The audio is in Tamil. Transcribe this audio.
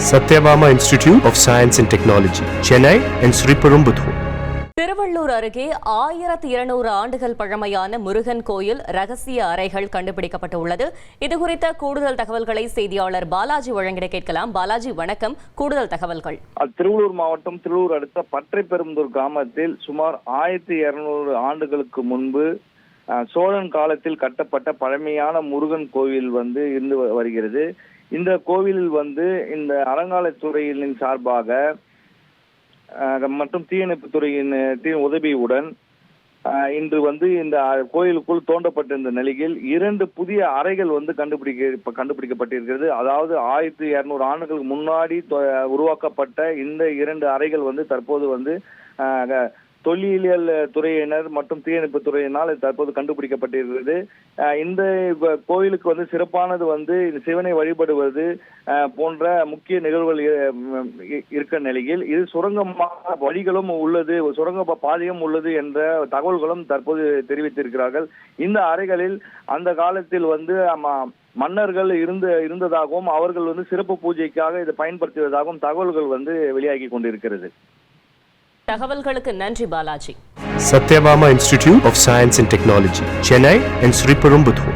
Satyabama Institute of Science and Technology, Chennai and Sriperumbudur. Tiruvallur அருகே 1200 ஆண்டுகள் பழமையான முருகன் கோயில் ரகசிய அறைகள் கண்டுபிடிக்கப்பட்டுள்ளது. இதுகுறித்த கூடுதல் தகவல்களை செய்தியாளர் பாலாஜி வழங்கிட கேட்கலாம். பாலாஜி, வணக்கம். கூடுதல் தகவல்கள். திருவள்ளூர் மாவட்டம் திருவள்ளூர் அடுத்த பற்றைப்பெரும்புதூர் கிராமத்தில் சுமார் 1200 ஆண்டுகளுக்கு முன்பு சோழன் காலத்தில் கட்டப்பட்ட பழமையான முருகன் கோவில் இருந்து வருகிறது. இந்த கோவிலில் இந்த அறங்காவல்துறையின் சார்பாக மற்றும் தீயணைப்பு துறையின் உதவியுடன் இன்று இந்த கோயிலுக்குள் தோண்டப்பட்டிருந்த நிலையில் 2 புதிய அறைகள் கண்டுபிடிக்கப்பட்டிருக்கிறது. அதாவது 1200 ஆண்டுகளுக்கு முன்னாடி உருவாக்கப்பட்ட இந்த 2 அறைகள் தற்போது தொல்லியல் துறையினர் மற்றும் தீயணைப்பு துறையினால் தற்போது கண்டுபிடிக்கப்பட்டிருக்கிறது. இந்த கோயிலுக்கு சிறப்பானது சிவனை வழிபடுவது போன்ற முக்கிய நிகழ்வுகள் இருக்க நிலையில் இது சுரங்கமாக வழிகளும் உள்ளது, சுரங்க பாதையும் உள்ளது என்ற தகவல்களும் தற்போது தெரிவித்திருக்கிறார்கள். இந்த அறைகளில் அந்த காலத்தில் மன்னர்கள் இருந்ததாகவும் அவர்கள் சிறப்பு பூஜைக்காக இதை பயன்படுத்துவதாகவும் தகவல்கள் வெளியாகி கொண்டிருக்கிறது. தகவல்களுக்கு நன்றி Balaji. Satyabama Institute of Science and Technology, Chennai and Sriperumbudur.